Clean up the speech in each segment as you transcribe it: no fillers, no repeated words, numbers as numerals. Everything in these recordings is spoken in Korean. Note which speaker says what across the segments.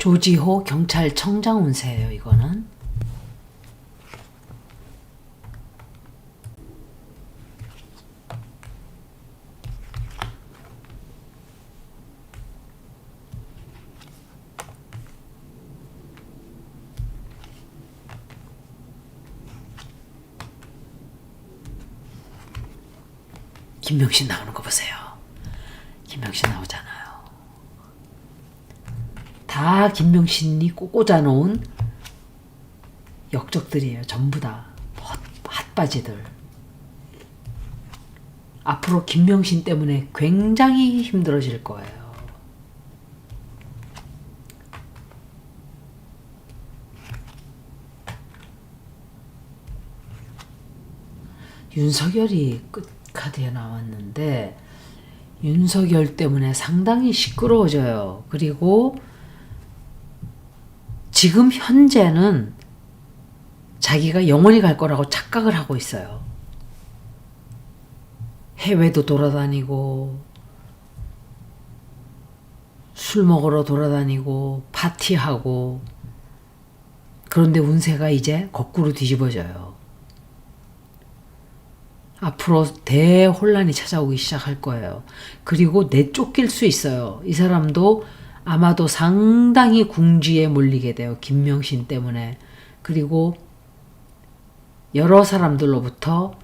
Speaker 1: 조지호 경찰청장 운세예요, 이거는. 김명신 나오는 거 보세요. 김명신 나오잖아요. 다 김명신이 꽂아놓은 역적들이에요. 전부 다 핫바지들. 앞으로 김명신 때문에 굉장히 힘들어질 거예요. 윤석열이 끝카드에 나왔는데 윤석열 때문에 상당히 시끄러워져요. 그리고 지금 현재는 자기가 영원히 갈 거라고 착각을 하고 있어요. 해외도 돌아다니고 술 먹으러 돌아다니고 파티하고, 그런데 운세가 이제 거꾸로 뒤집어져요. 앞으로 대혼란이 찾아오기 시작할 거예요. 그리고 내쫓길 수 있어요. 이 사람도 아마도 상당히 궁지에 몰리게 돼요. 김명신 때문에. 그리고 여러 사람들로부터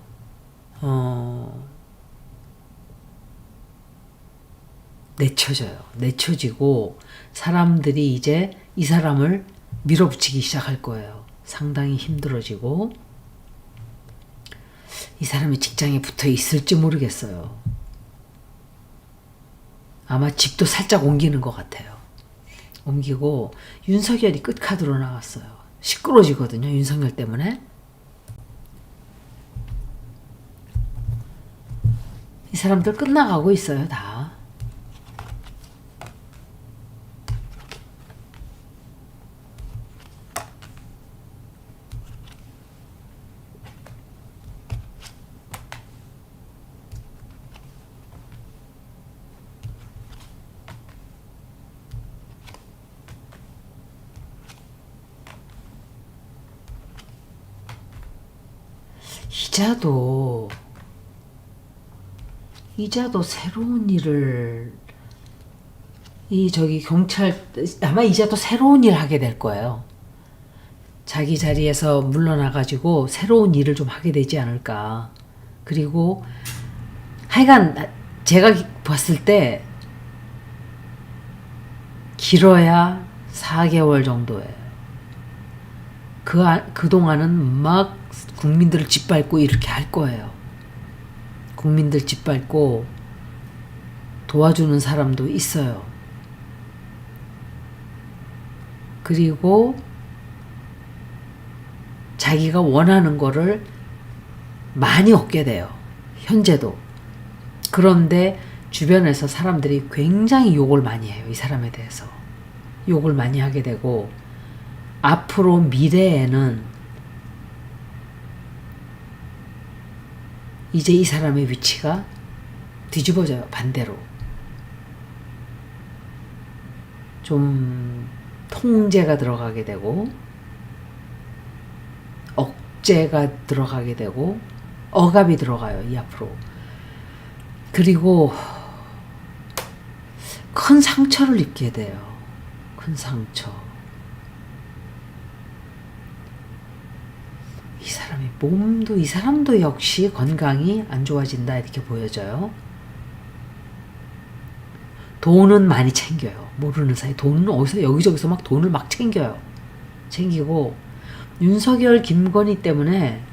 Speaker 1: 내쳐져요. 내쳐지고 사람들이 이제 이 사람을 밀어붙이기 시작할 거예요. 상당히 힘들어지고, 이 사람이 직장에 붙어 있을지 모르겠어요. 아마 집도 살짝 옮기는 것 같아요. 옮기고, 윤석열이 끝카드로 나왔어요. 시끄러지거든요, 윤석열 때문에. 이 사람들 끝나가고 있어요, 다. 이자도 새로운 일을, 경찰, 아마 이자도 새로운 일 하게 될 거예요. 자기 자리에서 물러나가지고 새로운 일을 좀 하게 되지 않을까. 그리고 하여간 제가 봤을 때 길어야 4개월 정도예요. 그동안은 막 국민들을 짓밟고 이렇게 할 거예요. 국민들 짓밟고 도와주는 사람도 있어요. 그리고 자기가 원하는 거를 많이 얻게 돼요. 현재도. 그런데 주변에서 사람들이 굉장히 욕을 많이 해요. 이 사람에 대해서. 욕을 많이 하게 되고, 앞으로 미래에는 이제 이 사람의 위치가 뒤집어져요. 반대로. 좀 통제가 들어가게 되고, 억제가 들어가게 되고, 억압이 들어가요. 이 앞으로. 그리고 큰 상처를 입게 돼요. 큰 상처. 이 사람도 역시 건강이 안 좋아진다, 이렇게 보여져요. 돈은 많이 챙겨요. 모르는 사이 돈은 어디서 여기저기서 막 돈을 막 챙겨요. 챙기고, 윤석열, 김건희 때문에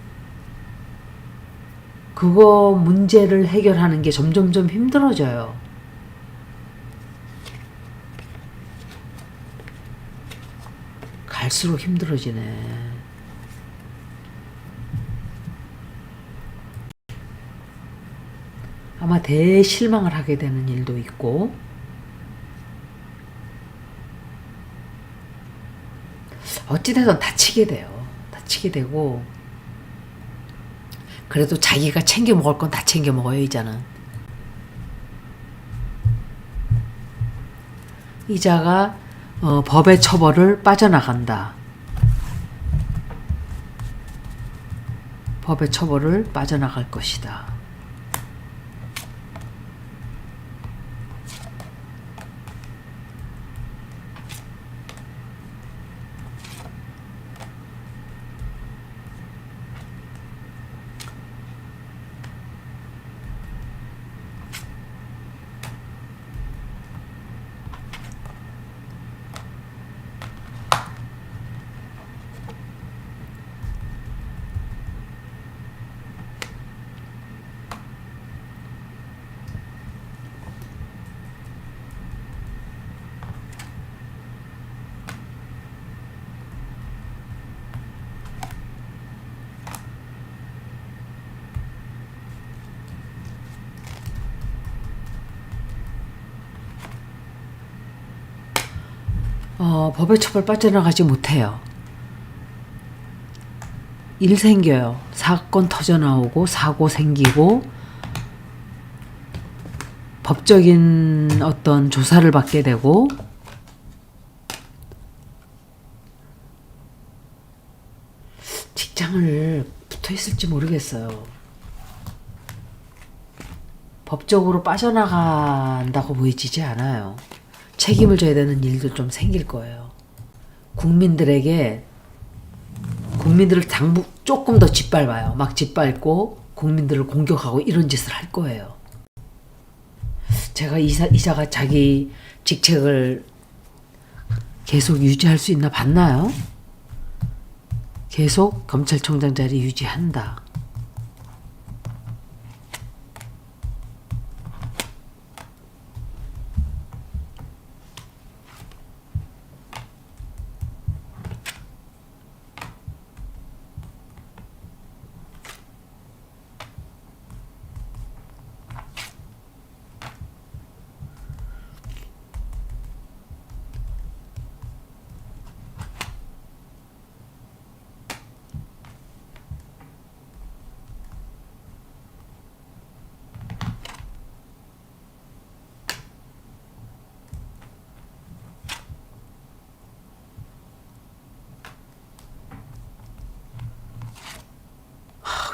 Speaker 1: 그거 문제를 해결하는 게 점점점 힘들어져요. 갈수록 힘들어지네. 아마 대실망을 하게 되는 일도 있고, 어찌되든 다치게 돼요. 다치게 되고, 그래도 자기가 챙겨 먹을 건 다 챙겨 먹어요, 이자는. 이자가 법의 처벌을 빠져나간다. 법의 처벌을 빠져나갈 것이다. 법의 처벌 빠져나가지 못해요. 일 생겨요. 사건 터져나오고 사고 생기고 법적인 어떤 조사를 받게 되고 직장을 붙어 있을지 모르겠어요. 법적으로 빠져나간다고 보이지지 않아요. 책임을 져야 되는 일도 좀 생길 거예요. 국민들을 조금 더 짓밟아요. 막 짓밟고 국민들을 공격하고 이런 짓을 할 거예요. 제가 이사가 자기 직책을 계속 유지할 수 있나 봤나요? 계속 검찰총장 자리 유지한다.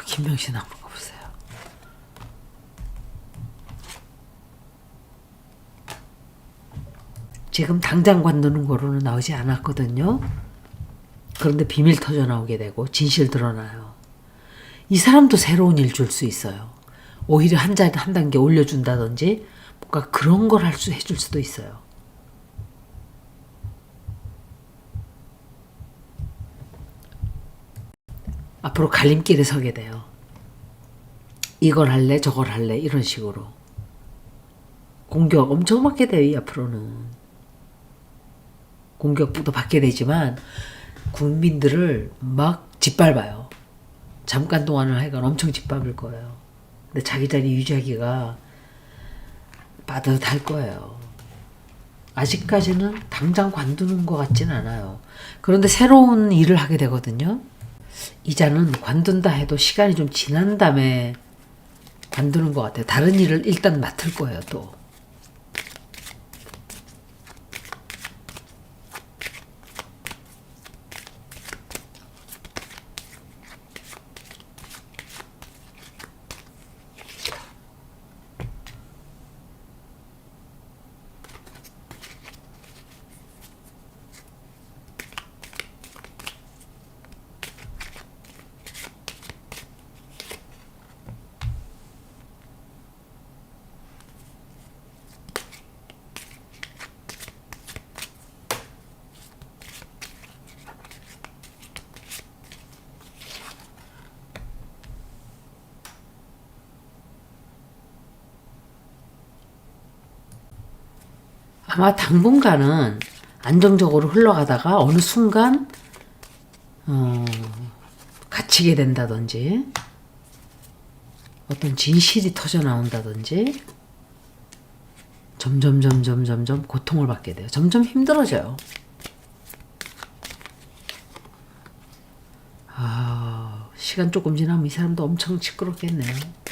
Speaker 1: 김명신 한번 보세요. 지금 당장 관두는 거로는 나오지 않았거든요. 그런데 비밀 터져 나오게 되고 진실 드러나요. 이 사람도 새로운 일 줄 수 있어요. 오히려 한 단계 올려준다든지 뭔가 그런 걸 해줄 수도 있어요. 앞으로 갈림길에 서게 돼요. 이걸 할래 저걸 할래 이런 식으로 공격 엄청 받게 돼요. 이 앞으로는 공격도 받게 되지만 국민들을 막 짓밟아요. 잠깐 동안은 하여간 엄청 짓밟을 거예요. 근데 자기 자리 유지하기가 빠듯할 거예요. 아직까지는 당장 관두는 것 같지는 않아요. 그런데 새로운 일을 하게 되거든요. 이자는 관둔다 해도 시간이 좀 지난 다음에 관두는 것 같아요. 다른 일을 일단 맡을 거예요, 또. 아마 당분간은 안정적으로 흘러가다가 어느 순간 갇히게 된다든지 어떤 진실이 터져 나온다든지 점점 고통을 받게 돼요. 점점 힘들어져요. 시간 조금 지나면 이 사람도 엄청 시끄럽겠네요.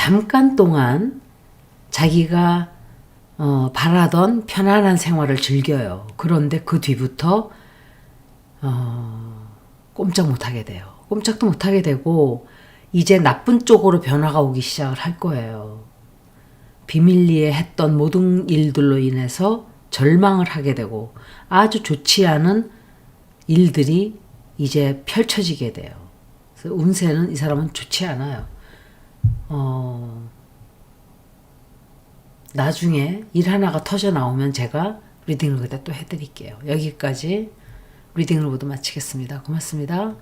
Speaker 1: 잠깐 동안 자기가 바라던 편안한 생활을 즐겨요. 그런데 그 뒤부터 꼼짝 못하게 돼요. 꼼짝도 못하게 되고 이제 나쁜 쪽으로 변화가 오기 시작을 할 거예요. 비밀리에 했던 모든 일들로 인해서 절망을 하게 되고 아주 좋지 않은 일들이 이제 펼쳐지게 돼요. 그래서 운세는 이 사람은 좋지 않아요. 나중에 일 하나가 터져 나오면 제가 리딩을 그때 또 해드릴게요. 여기까지 리딩을 모두 마치겠습니다. 고맙습니다.